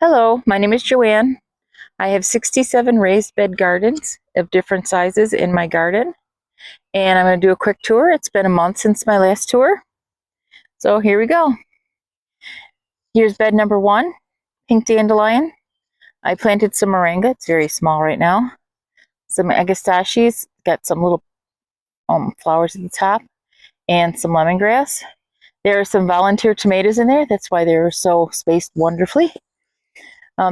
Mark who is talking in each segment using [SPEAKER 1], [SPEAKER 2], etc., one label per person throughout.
[SPEAKER 1] Hello, my name is Joanne. I have 67 raised bed gardens of different sizes in my garden, and I'm going to do a quick tour. It's been a month since my last tour, so here we go. Here's bed number 1, pink dandelion. I planted some moringa. It's very small right now. Some agastaches, got some little flowers at the top, and some lemongrass. There are some volunteer tomatoes in there. That's why they're so spaced wonderfully.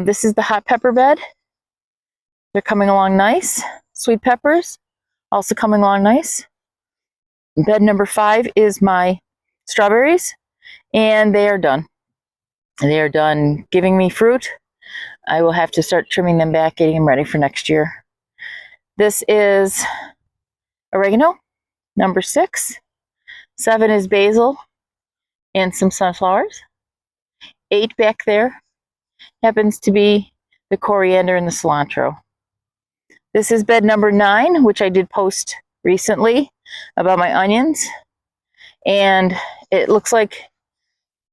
[SPEAKER 1] This is the hot pepper bed. They're coming along nice. Sweet peppers, also coming along nice. Bed number 5 is my strawberries, and they are done. They are done giving me fruit. I will have to start trimming them back, getting them ready for next year. This is oregano, number 6. 7 is basil and some sunflowers. 8 back there happens to be the coriander and the cilantro. This is bed number 9, which I did post recently about my onions. And it looks like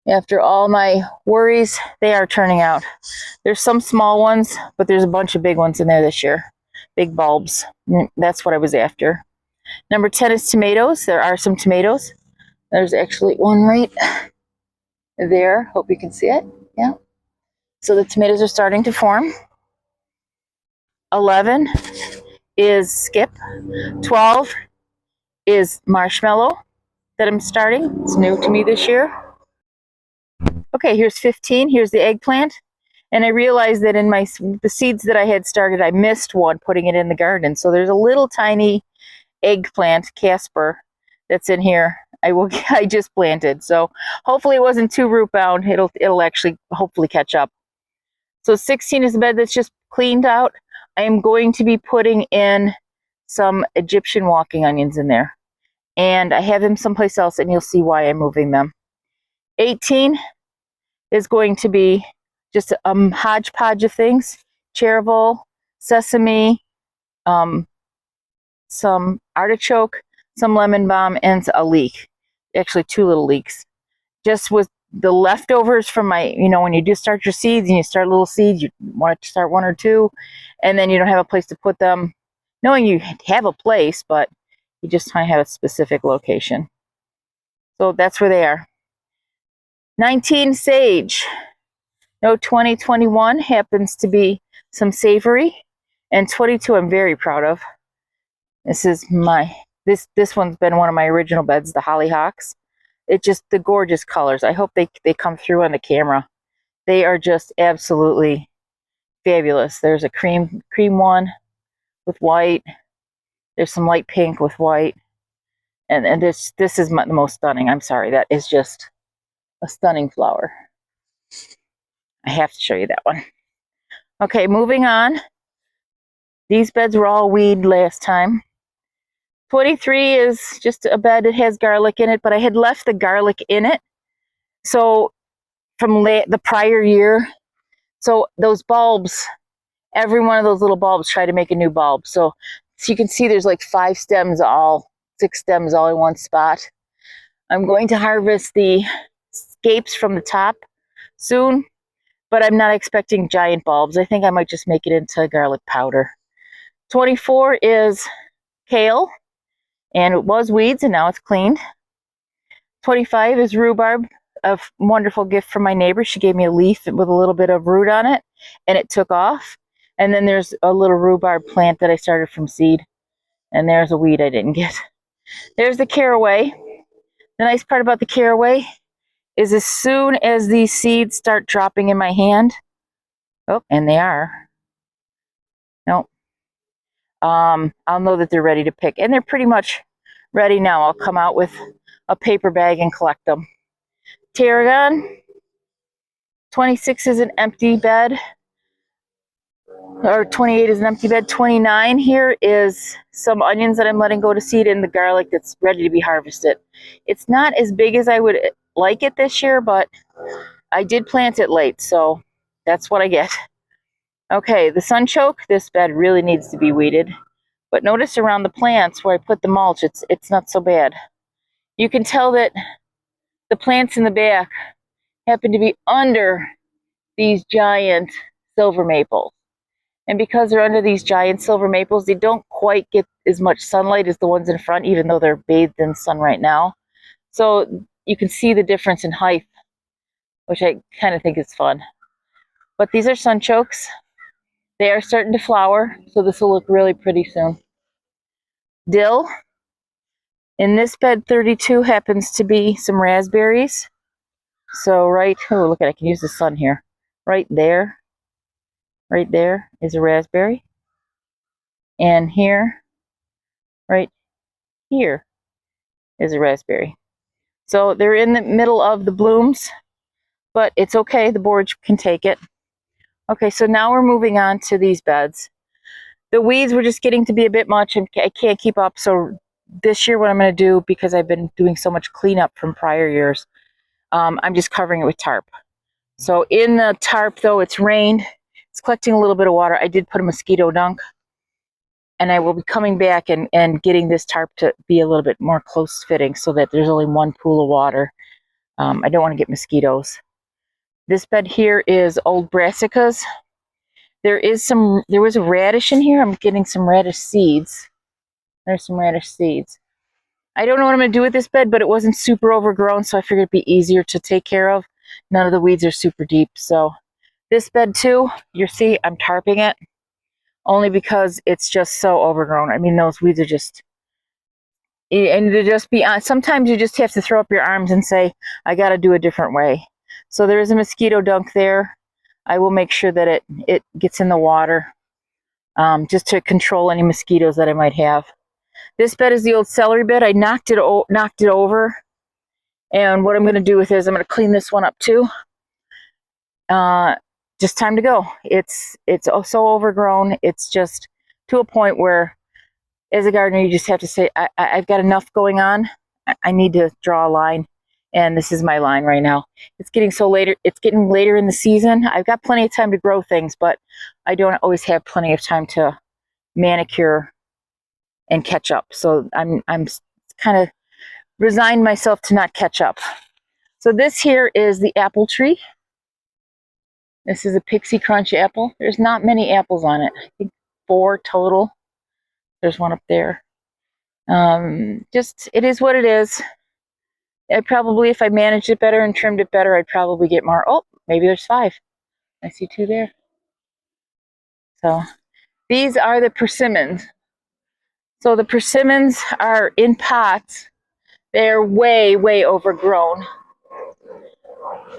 [SPEAKER 1] after all my worries, they are turning out. There's some small ones, but there's a bunch of big ones in there this year. Big bulbs. That's what I was after. Number 10 is tomatoes. There are some tomatoes. There's actually one right there. Hope you can see it. Yeah. So the tomatoes are starting to form. 11 is skip. 12 is marshmallow that I'm starting. It's new to me this year. Okay, here's 15. Here's the eggplant. And I realized that in the seeds that I had started, I missed one putting it in the garden. So there's a little tiny eggplant, Casper, that's in here. I just planted. So hopefully it wasn't too root bound. It'll actually hopefully catch up. So 16 is the bed that's just cleaned out. I am going to be putting in some Egyptian walking onions in there. And I have them someplace else, and you'll see why I'm moving them. 18 is going to be just a hodgepodge of things. Chervil, sesame, some artichoke, some lemon balm, and a leek. Actually, 2 little leeks. Just with the leftovers from my, when you do start your seeds and you start little seeds, you want to start 1 or 2, and then you don't have a place to put them, knowing you have a place, but you just kind of have a specific location. So that's where they are. 19, sage. No, 2021 happens to be some savory, and 22 I'm very proud of. This is this one's been one of my original beds, the hollyhocks. It's just the gorgeous colors. I hope they come through on the camera. They are just absolutely fabulous. There's a cream one with white. There's some light pink with white. And this is the most stunning. I'm sorry, that is just a stunning flower. I have to show you that one. Okay, moving on. These beds were all weed last time. 23 is just a bed that has garlic in it, but I had left the garlic in it. So from the prior year, so those bulbs, every one of those little bulbs try to make a new bulb. So you can see there's like 6 stems all in one spot. I'm going to harvest the scapes from the top soon, but I'm not expecting giant bulbs. I think I might just make it into garlic powder. 24 is kale, and it was weeds, and now it's cleaned. 25 is rhubarb, a wonderful gift from my neighbor. She gave me a leaf with a little bit of root on it, and it took off. And then there's a little rhubarb plant that I started from seed, and there's a weed I didn't get. There's the caraway. The nice part about the caraway is as soon as these seeds start dropping in my hand, oh, and they are, no, I'll know that they're ready to pick, and they're pretty much ready now. I'll come out with a paper bag and collect them. Tarragon. 26 is an empty bed, or 28 is an empty bed. 29 here is some onions that I'm letting go to seed, and the garlic that's ready to be harvested. It's not as big as I would like it this year, but I did plant it late, so that's what I get. Okay, the sunchoke, this bed really needs to be weeded, but notice around the plants where I put the mulch, it's not so bad. You can tell that the plants in the back happen to be under these giant silver maples. And because they're under these giant silver maples, they don't quite get as much sunlight as the ones in front, even though they're bathed in sun right now. So you can see the difference in height, which I kind of think is fun. But these are sunchokes. They are starting to flower, so this will look really pretty soon. Dill. In this bed 32 happens to be some raspberries. So oh, look at it, I can use the sun here. Right there is a raspberry. And here, right here, is a raspberry. So they're in the middle of the blooms, but it's okay, the board can take it. Okay, so now we're moving on to these beds. The weeds were just getting to be a bit much and I can't keep up, so this year what I'm going to do, because I've been doing so much cleanup from prior years, I'm just covering it with tarp. So in the tarp, though it's rained, it's collecting a little bit of water. I did put a mosquito dunk, and I will be coming back and getting this tarp to be a little bit more close fitting so that there's only one pool of water. I don't want to get mosquitoes. This bed here is old brassicas. There was a radish in here. I'm getting some radish seeds. There's some radish seeds. I don't know what I'm going to do with this bed, but it wasn't super overgrown, so I figured it'd be easier to take care of. None of the weeds are super deep. So this bed too, you see, I'm tarping it only because it's just so overgrown. I mean, those weeds are just, and to just be honest, sometimes you just have to throw up your arms and say, I got to do a different way. So there is a mosquito dunk there. I will make sure that it gets in the water just to control any mosquitoes that I might have. This bed is the old celery bed. I knocked it over. And what I'm going to do with it is I'm going to clean this one up too. Just time to go. It's so overgrown. It's just to a point where, as a gardener, you just have to say, I've got enough going on. I need to draw a line. And this is my line right now. It's getting later in the season. I've got plenty of time to grow things, but I don't always have plenty of time to manicure and catch up. So I'm kind of resigned myself to not catch up. So this here is the apple tree. This is a Pixie Crunch apple. There's not many apples on it. I think 4 total. There's one up there. It is what it is. I probably, if I managed it better and trimmed it better, I'd probably get more. Oh, maybe there's 5. I see 2 there. So these are the persimmons. So the persimmons are in pots. They're way, way overgrown.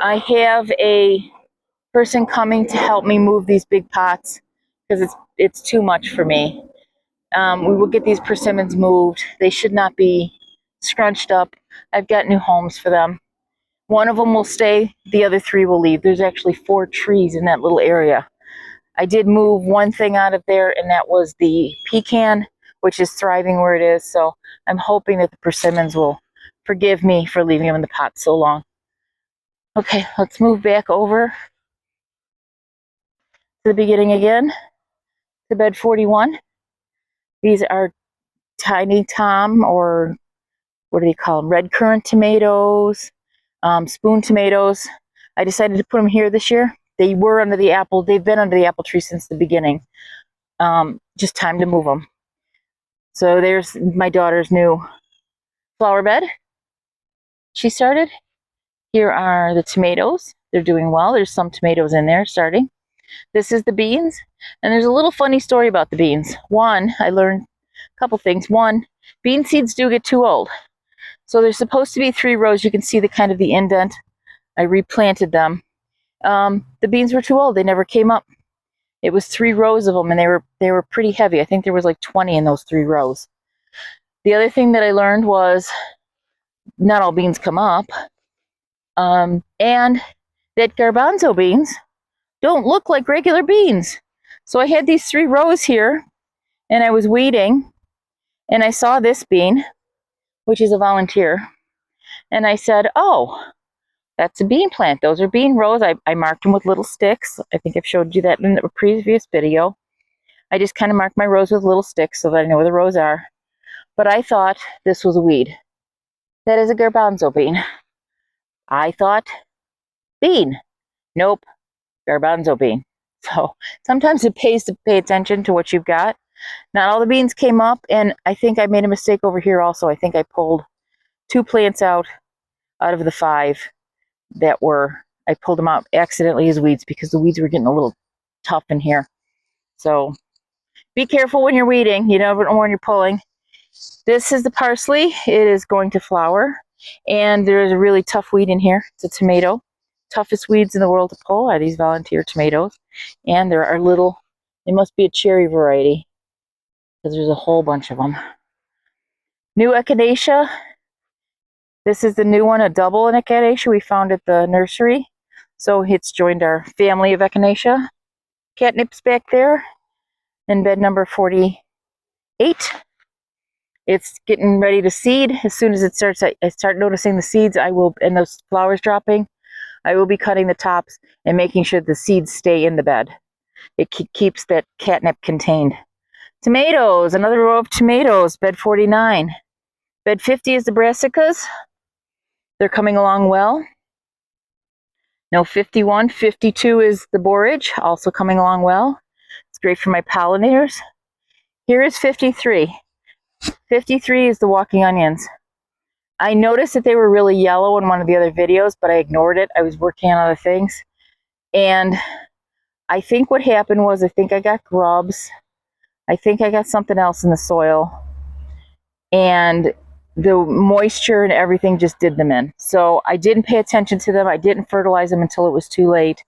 [SPEAKER 1] I have a person coming to help me move these big pots because it's too much for me. We will get these persimmons moved. They should not be scrunched up. I've got new homes for them. One of them will stay, the other 3 will leave. There's actually 4 trees in that little area. I did move one thing out of there, and that was the pecan, which is thriving where it is. So I'm hoping that the persimmons will forgive me for leaving them in the pot so long. Okay, let's move back over to the beginning again, to bed 41. These are Tiny Tom, or what do they call them? Red currant tomatoes, spoon tomatoes. I decided to put them here this year. They were under the apple. They've been under the apple tree since the beginning. Just time to move them. So there's my daughter's new flower bed she started. Here are the tomatoes. They're doing well. There's some tomatoes in there starting. This is the beans. And there's a little funny story about the beans. One, I learned a couple things. One, bean seeds do get too old. So there's supposed to be 3 rows. You can see the indent. I replanted them. The beans were too old. They never came up. It was 3 rows of them, and they were pretty heavy. I think there was like 20 in those 3 rows. The other thing that I learned was not all beans come up, and that garbanzo beans don't look like regular beans. So I had these 3 rows here, and I was weeding, and I saw this bean, which is a volunteer, and I said, oh, that's a bean plant. Those are bean rows. I marked them with little sticks. I think I've showed you that in the previous video. I just kind of marked my rows with little sticks so that I know where the rows are. But I thought this was a weed. That is a garbanzo bean. I thought bean. Nope. garbanzo bean. So sometimes it pays to pay attention to what you've got. Not all the beans came up, and I think I made a mistake over here also. I think I pulled 2 plants out of the 5 that were, I pulled them out accidentally as weeds because the weeds were getting a little tough in here. So be careful when you're weeding. You never know when you're pulling. This is the parsley. It is going to flower, and there's a really tough weed in here. It's a tomato. Toughest weeds in the world to pull are these volunteer tomatoes, and there are little, it must be a cherry variety because there's a whole bunch of them. New echinacea. This is the new one, a double echinacea we found at the nursery. So it's joined our family of echinacea. Catnip's back there in bed number 48. It's getting ready to seed. As soon as it starts, I start noticing the seeds, and those flowers dropping, I will be cutting the tops and making sure the seeds stay in the bed. It keeps that catnip contained. Tomatoes, another row of tomatoes, bed 49. Bed 50 is the brassicas. They're coming along well. No, 51, 52 is the borage, also coming along well. It's great for my pollinators. Here is 53. 53 is the walking onions. I noticed that they were really yellow in one of the other videos, but I ignored it. I was working on other things. And I think what happened was, I think I got grubs. I think I got something else in the soil. And the moisture and everything just did them in. So I didn't pay attention to them. I didn't fertilize them until it was too late.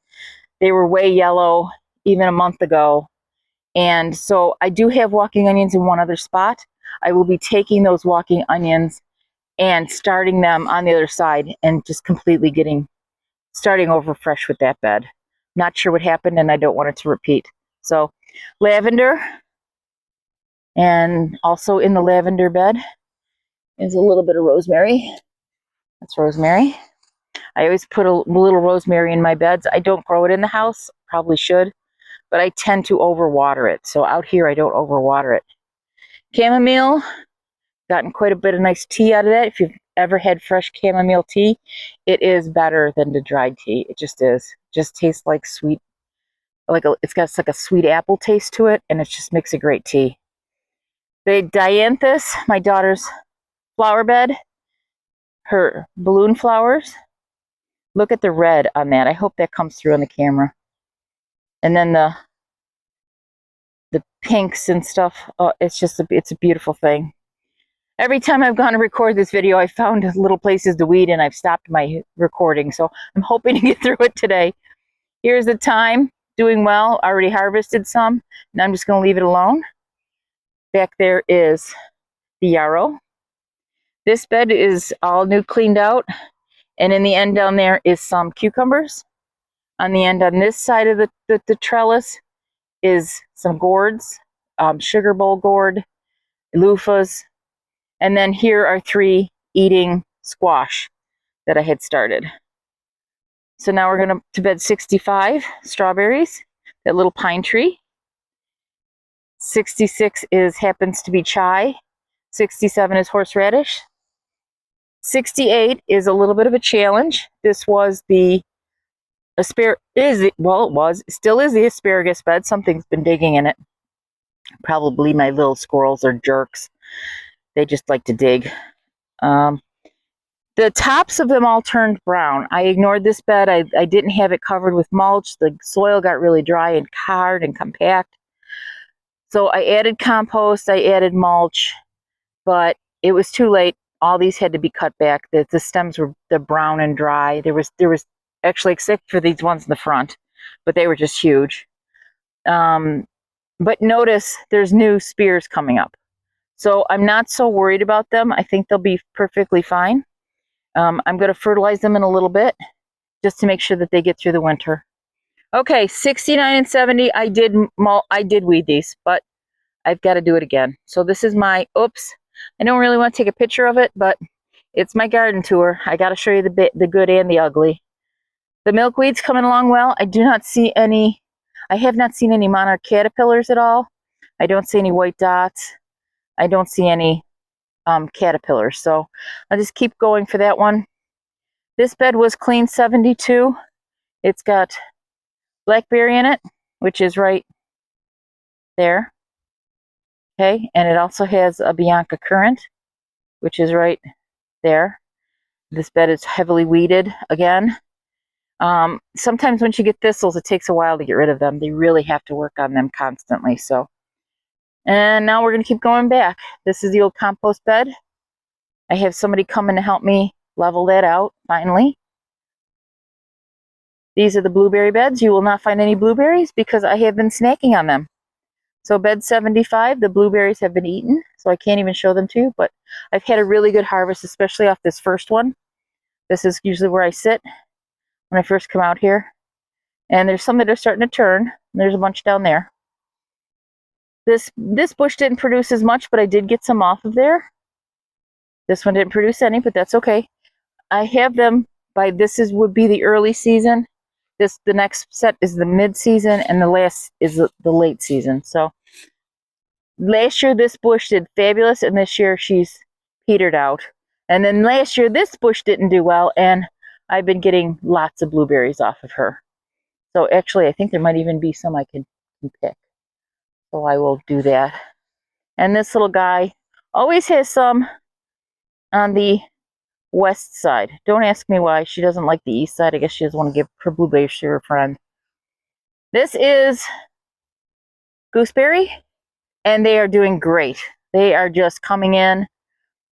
[SPEAKER 1] They were way yellow even a month ago. And so I do have walking onions in one other spot. I will be taking those walking onions and starting them on the other side and just completely starting over fresh with that bed. Not sure what happened, and I don't want it to repeat. So lavender, and also in the lavender bed is a little bit of rosemary. That's rosemary. I always put a little rosemary in my beds. I don't grow it in the house, probably should, but I tend to overwater it. So out here I don't overwater it. Chamomile, gotten quite a bit of nice tea out of that. If you've ever had fresh chamomile tea, it is better than the dried tea. It just is. It just tastes like sweet, it's got like a sweet apple taste to it, and it just makes a great tea. The dianthus, my daughter's flower bed, her balloon flowers. Look at the red on that. I hope that comes through on the camera. And then the pinks and stuff. Oh, it's a beautiful thing. Every time I've gone to record this video, I found little places to weed, and I've stopped my recording. So I'm hoping to get through it today. Here's the thyme, doing well. Already harvested some. Now I'm just going to leave it alone. Back there is the yarrow. This bed is all new, cleaned out. And in the end down there is some cucumbers. On the end on this side of the trellis is some gourds, sugar bowl gourd, loofahs. And then here are 3 eating squash that I had started. So now we're going to bed 65, strawberries, that little pine tree. 66 happens to be chai. 67 is horseradish. 68 is a little bit of a challenge. This was the still is the asparagus bed. Something's been digging in it. Probably my little squirrels are jerks. They just like to dig. The tops of them all turned brown. I ignored this bed. I didn't have it covered with mulch. The soil got really dry and hard and compact. So I added compost, I added mulch, but it was too late. All these had to be cut back. The stems were brown and dry. There was actually, except for these ones in the front, but they were just huge. But notice there's new spears coming up. So I'm not so worried about them. I think they'll be perfectly fine. I'm going to fertilize them in a little bit just to make sure that they get through the winter. Okay, 69 and 70, I did weed these, but I've got to do it again. So this is my, oops, I don't really want to take a picture of it, but it's my garden tour. I got to show you the good and the ugly. The milkweed's coming along well. I have not seen any monarch caterpillars at all. I don't see any white dots. I don't see any caterpillars. So I'll just keep going for that one. This bed was clean 72. It's got blackberry in it, which is right there. Okay, and it also has a Bianca currant, which is right there. This bed is heavily weeded again. Sometimes when you get thistles, it takes a while to get rid of them. They really have to work on them constantly. So, and now we're going to keep going back. This is the old compost bed. I have somebody coming to help me level that out finally. These are the blueberry beds. You will not find any blueberries because I have been snacking on them. So bed 75, the blueberries have been eaten, so I can't even show them to you, but I've had a really good harvest, especially off this first one. This is usually where I sit when I first come out here. And there's some that are starting to turn. There's a bunch down there. This bush didn't produce as much, but I did get some off of there. This one didn't produce any, but that's okay. I have them by, would be the early season. The next set is the mid-season, and the last is the late season. So last year this bush did fabulous, and this year she's petered out. And then last year this bush didn't do well, and I've been getting lots of blueberries off of her. So actually, I think there might even be some I can pick. So I will do that. And this little guy always has some on the west side. Don't ask me why. She doesn't like the east side. I guess she doesn't want to give her blueberries to her friend. This is gooseberry, and they are doing great. They are just coming in.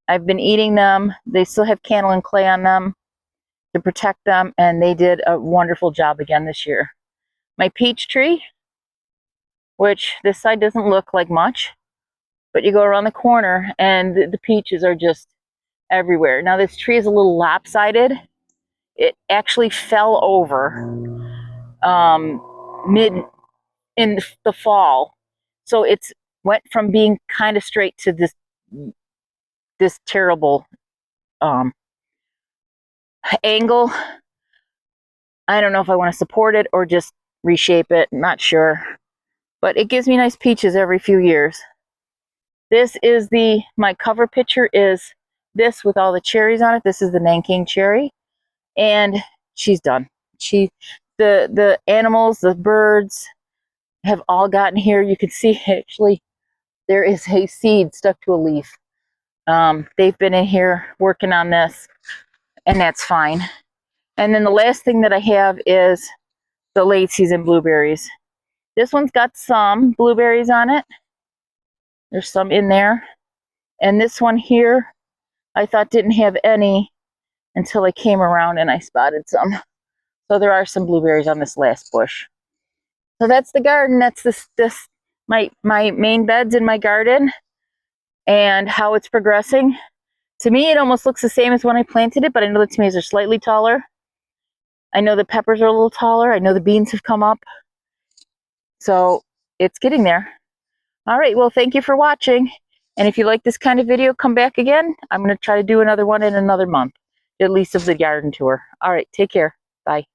[SPEAKER 1] I've been eating them. They still have candle and clay on them to protect them, and they did a wonderful job again this year. My peach tree, which this side doesn't look like much, but you go around the corner and the peaches are just everywhere. Now this tree is a little lopsided. It actually fell over mid in the fall, so it's went from being kind of straight to this terrible angle. I don't know if I want to support it or just reshape it. I'm not sure, but it gives me nice peaches every few years. This is my cover picture is this with all the cherries on it. This is the Nanking cherry, and she's done. The animals, the birds have all gotten here. You can see actually there is a seed stuck to a leaf. They've been in here working on this, and that's fine. And then the last thing that I have is the late season blueberries. This one's got some blueberries on it. There's some in there. And this one here, I thought didn't have any until I came around and I spotted some. So there are some blueberries on this last bush. So that's the garden. That's my main beds in my garden and how it's progressing. To me, it almost looks the same as when I planted it, but I know the tomatoes are slightly taller. I know the peppers are a little taller. I know the beans have come up. So it's getting there. All right, well, thank you for watching. And if you like this kind of video, come back again. I'm going to try to do another one in another month, at least of the garden tour. All right, take care. Bye.